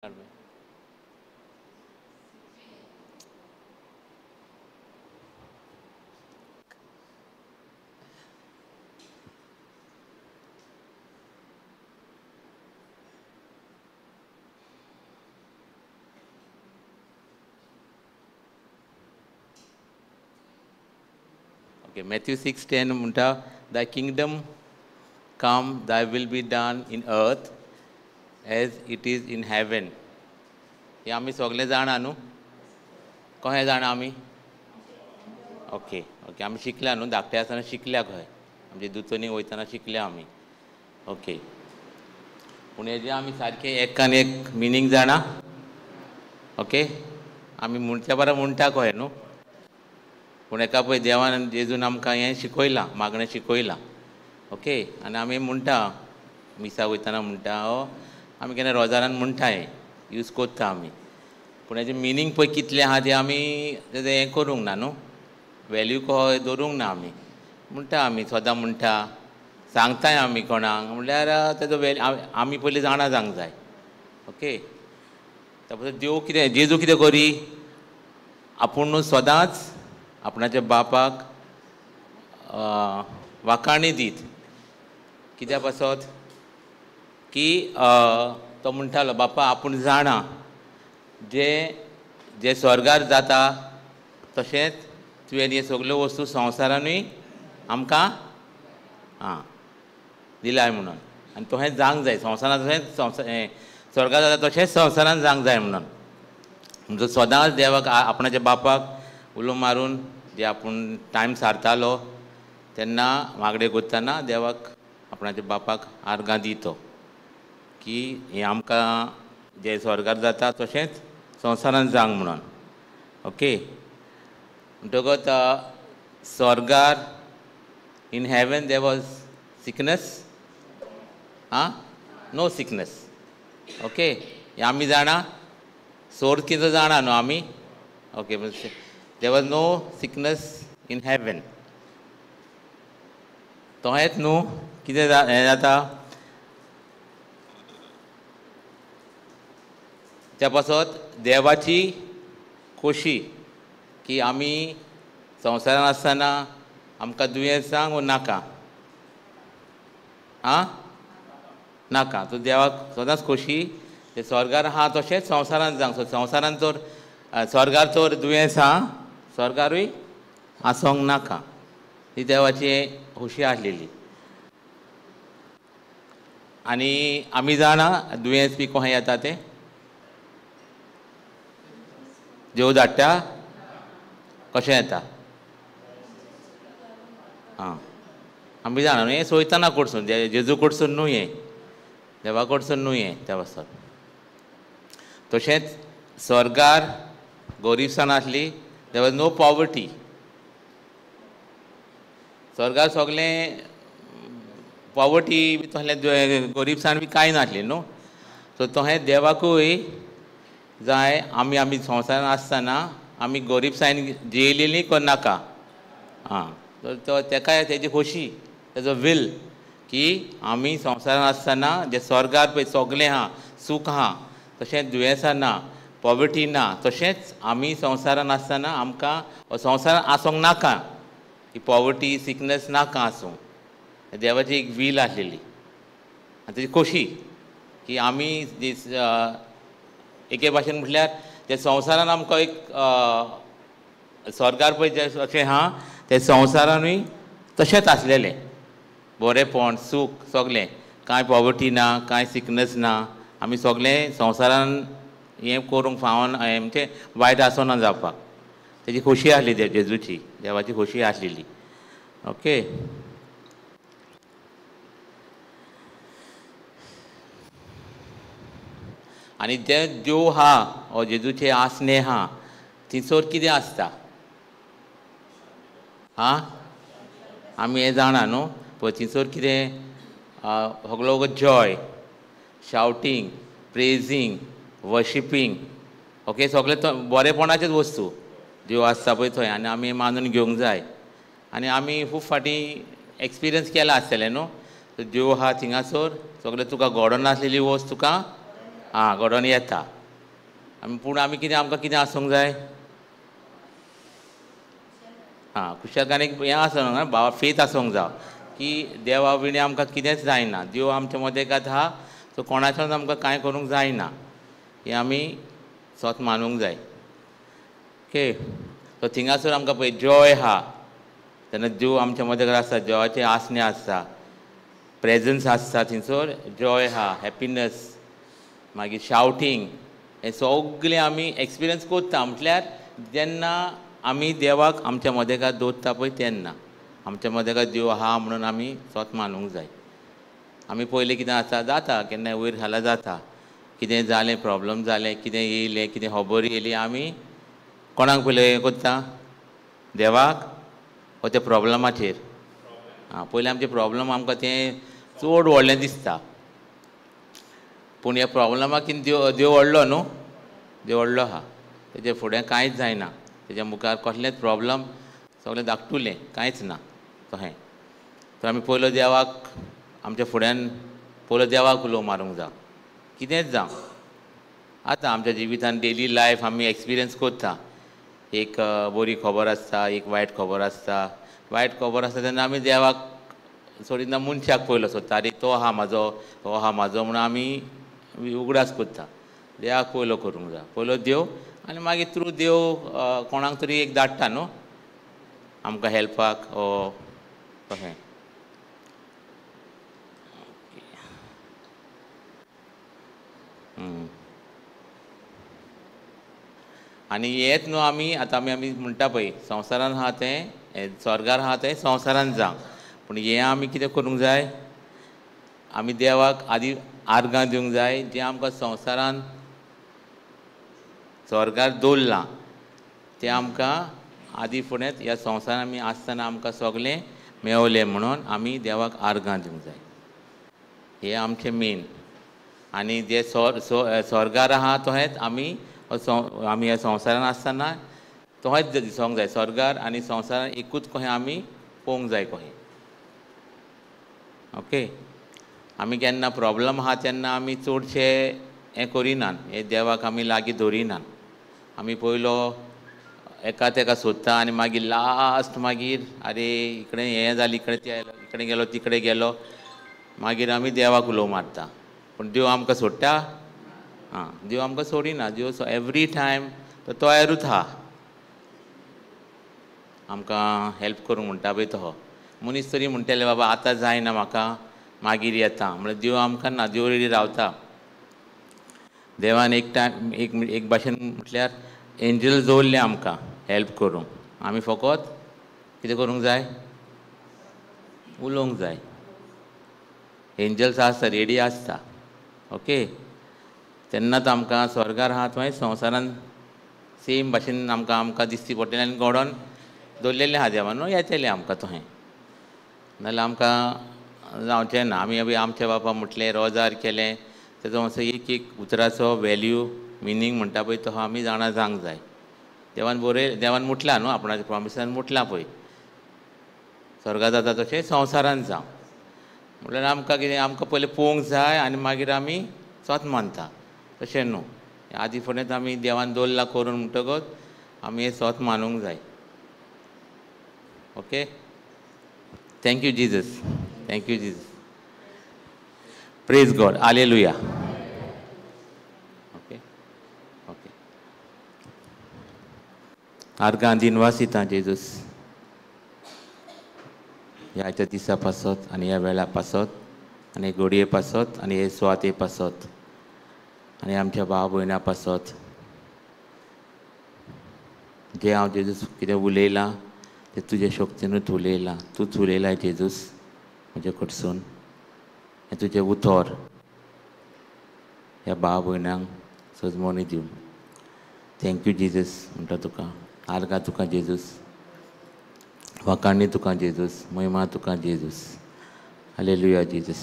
Okay, Matthew 6:10 म्हणटा, Thy kingdom come, thy will be done in earth as it is in heaven. हे आमी सगळे जाणा न्हू? कशें जाणा आमी? ओके आमी शिकल्या न्हू, धाकटे आसतना शिकल्या खंय आमचे दुचोनी वयतना शिकल्या आमी. ओके, पूण हेजें आमी सारकें एकान एक मिनींग जाणा? ओके, आमी म्हणच्या बरा म्हणटा कशें न्हू, पूण एका पळय देवान जेजून आमकां हें शिकयलां, मागणें शिकयलां. ओके, आनी आमी म्हणटा मिसा वयतना म्हणटा, आमी केन्ना रोजारान म्हणटा, हें यूज कोत्ता आमी. पूण हेजें मिनींग पळय कितलें आहा तें आमी तेजें हें करूंक ना न्हू, वेल्यू कहो दवरूंक ना. आमी म्हणटा, आमी सदां म्हणटा, सांगताय आमी कोणाक, म्हणल्यार तेजो आमी पयलीं जाणा जावंक जाय. ओके, तापसून देव कितें, जेजू कितें करी, आपूण सदांच आपणाच्या बापाक वाखाणी दीत. कित्या पासत की तो म्हणटालो, बापा आपूण जाणा जे स्वर्गार जाता तशेंच तुवें हे सगल्यो वस्तू संवसारानूय आमकां दिलाय म्हणून, आनी तशेंच जावंक जाय संवसारान, तशेंच स्वर्गार जाता तशेंच संवसारान जावंक जाय म्हणून. म्हणजे सदांच देवाक आपणाच्या बापाक उलो मारून जे आपूण टायम सारतालो तेन्ना मागणे करतना देवाक आपणाच्या बापाक आर्गां दितो की हें आमकां जे स्वर्गार जाता तशेंच संवसारान जावंक म्हणून. ओके, म्हणटकच स्वर्गार in heaven there was sickness, no sickness. Okay, हें आमी जाणा, सोर्स कितें जाणा न्हू आमी. Okay, there was no sickness in heaven. तशेंच न्हू कितें हें जाता, त्या पासत देवाची खोशी की आमी संवसारान आसतना आमकां दुयेंसां नाका, नाका. तो देवाक सदांच खोशी ते स्वर्गार आहा तशेंच संवसारान जावंक. सो संवसारान तर स्वर्गार तर दुयेंसां स्वर्गारूय आसोंक नाका, ही देवाची खोशी आसलेली. आनी आमी जाणा दुयेंस बी कशें येता तें, देव धाडटा कशें येता. आमी जाणा न्हू, हें सोयताना कडसून, जेजू कडसून न्हू, हें देवा कडसून न्हू, हें त्या पासत. तशेंच स्वर्गार गरीबसाण आसली, देर वॉज नो पॉवर्टी. स्वर्गार सगलें पॉवर्टी बी तसलें गरीबसाण बी कांय नासलें न्हू. सो तशें देवाकूय जाय आमी संवसारान आसतना आमी गरीबसायन जियेलेली नाका. तर तो तेका तेजी खोशी, तेजो विल की आमी संवसारान आसतना जे स्वर्गार पळय सगलें आहा, सूख आहा, तशेंच दुयेंसां ना, पॉवर्टी ना, तशेंच आमी संवसारान आसतना आमकां संवसारान आसोंक नाका, ही पॉवर्टी सिकनेस नाका आसूं. देवाची एक वील आसलेली आनी तेजी खोशी की आमी एके भाशेन म्हटल्यार ते संवसारान आमकां एक स्वर्गार पळय जे अशें आहा ते संवसारानूय तशेंच आसलेलें, बरेंपण, सूख सगलें, कांय पॉवर्टी ना, कांय सिकनेस ना. आमी सगलें संवसारान हें करूंक फावोन म्हणजे वायट आसोना जावपाक. तेजी खोशी आसली जेजूची, देवाची खोशी आसलेली. ओके, आनी जे देव आहा हो जेजूचे आसने आहा थिंसर कितें आसता, आमी हें जाणा न्हू. पळय थिंसर कितें सगलो जॉय, शावटींग, प्रेजींग, वर्शिपींग. ओके, सगळें बरेपणाच्योच वस्तू ज्यो आसता पळय थंय, आनी आमी मानून घेवंक जाय. आनी आमी खूब फाटीं एक्सपिरियन्स केला आसतलें न्हू. देव आहा थिंगासर सगळें तुका घडोवन आसलेली वस्त तुका आं घडोवन येता पूण आमी कितें आमकां कितें आसूंक जाय कुशलकायेन हें आसूंक ना बाबा फेथ आसूंक जाय की देवा विणे आमकां कितेंच जायना देव आमच्या मदेकात आहा सो कोणाच्यान आमकां कांय करूंक जायना हें आमी स्वत मानूंक जाय ओके सो थिंगासर आमकां पळय जॉय आहा तेन्ना देव आमच्या मदेकात आसता जॉयाचें आसणें आसता प्रेजन्स आसता थंयसर जॉय आहा हॅपिनस मागीर शावटींग हें सगळें आमी एक्सपिरियन्स करता म्हटल्यार जेन्ना आमी देवाक आमच्या मदेकात दवरता पळय तेन्ना आमच्या मदेकात देव आहा म्हणून आमी स्वत मानूंक जाय आमी पयलीं कितें आसा जाता केन्नाय वयर घाला जाता कितें जालें प्रॉब्लम जालें कितें येयलें कितें खबर येयली आमी कोणाक पयलें हें करता देवाक हो त्या प्रॉब्लमाचेर पयलीं आमचें प्रॉब्लम आमकां तें चड व्हडलें दिसता पूण ह्या प्रॉब्लमाक कितें देव व्हडलो न्हू देव व्हडलो आहा तेजे फुडें कांयच जायना तेज्या मुखार कसलेंच प्रॉब्लम सगळें धाकटुलें कांयच ना कहें तर आमी पयलो देवाक आमच्या फुड्यान पयलो देवाक उलो मारूंक जाय कितेंच जावं आतां आमच्या जिवितान डेली लायफ आमी एक्सपिरियन्स करता एक बरी खबर आसता एक वायट खबर आसता वायट खबर आसता तेन्ना आमी देवाक सोडिना मनशाक पयलो सोदता आरे तो आहा म्हाजो म्हणून आमी उगडास करता देवाक पयलो करूंक जाय पयलो देव आनी मागीर थ्रू देव कोणाक तरी एक धाडटा न्हू आमकां हेल्पाक कशें आनी हेंच न्हू आमी आतां आमी म्हणटा पळय संवसारान आहा तें स्वर्गार आहा तें संवसारान जावं पूण हें आमी कितें करूंक जाय आमी देवाक आदी आर्गां दिवंक जाय जें आमकां संवसारान स्वर्गार दवरलां तें आमकां आदी फुडेंच ह्या संवसारान आमी आसतना आमकां सगळें मेवलें म्हणून आमी देवाक आर्गां दिवंक जाय हें आमचें मेन आनी जे स्वर्गार आहा तोहेंच आमी ह्या संवसारान आसतना तोहेंच दिसोंक जाय स्वर्गार आनी संवसारान एकूच कहें आमी पळोवंक जाय कहें ओके आमी केन्ना प्रॉब्लम आहा तेन्ना आमी चडशे हें करिनात हें देवाक आमी लागीं दवरिनात आमी पयलो एका तेका सोदता आनी मागीर लास्ट मागीर आरे इकडें हें जालें इकडें गेलो तिकडे गेलो मागीर आमी देवाक उलो मारता पूण देव आमकां सोडटा देव आमकां सोडिना देव एवरी टायम तो तयारूच आहा आमकां हेल्प करूंक म्हणटा पळय तो मनीस तरी म्हणटले बाबा आतां जायना म्हाका मागीर येता म्हणल्यार देव आमकां ना देव रेडी रावता देवान एक टायम एक भाशेन म्हटल्यार एंजल्स दवरले आमकां हेल्प करूंक आमी फकत कितें करूंक जाय उलोवंक जाय एंजल्स आसता रेडी आसता ओके तेन्नाच आमकां स्वर्गार आहा थंय संवसारान सेम भाशेन आमकां दिसची पडटलें आनी घडोवन दवरलेलें आहा देवान न्हू येतलें आमकां थंय नाजाल्यार आमकां जावचें ना आमी आमच्या बापा म्हटलें रोजार केलें तेजो मातसो एक एक उतराचो वेल्यू मिनींग म्हणटा पळय तो आमी जाणा जावंक जाय देवान म्हटलां न्हू आपणाच्या प्रॉमिसान म्हटलां पळय स्वर्गात जाता तशें संवसारान जावं म्हटल्यार आमकां कितें आमकां पयलें पळोवंक जाय आनी मागीर आमी स्वत मानता तशें न्हू आदी फुडेंच आमी देवान दवरलां करून म्हणटकच आमी हें स्वत मानूंक जाय okay thank you Jesus thank you Jesus praise God hallelujah okay okay आर्गां दिन वासिता जेजूस ह्याच्या दिसा पासत आनी ह्या वेळा पासत आनी घडये पासत आनी हे सुवाते पासत आनी आमच्या भाव भयणां पासत जें हांव जेजूस कितें उलयलां तें तुजे शक्तीनूच उलयलां तूंच उलयलां जेजूस म्हजे कडसून हें तुजें उतर ह्या भाव भयणांक सजमोनी दिवन थँक्यू जेजूस म्हणटा तुका आर्गां तुका जेजूस वखाणी तुका जेजूस महिमा तुका जेजूस हालेलुया जेजूस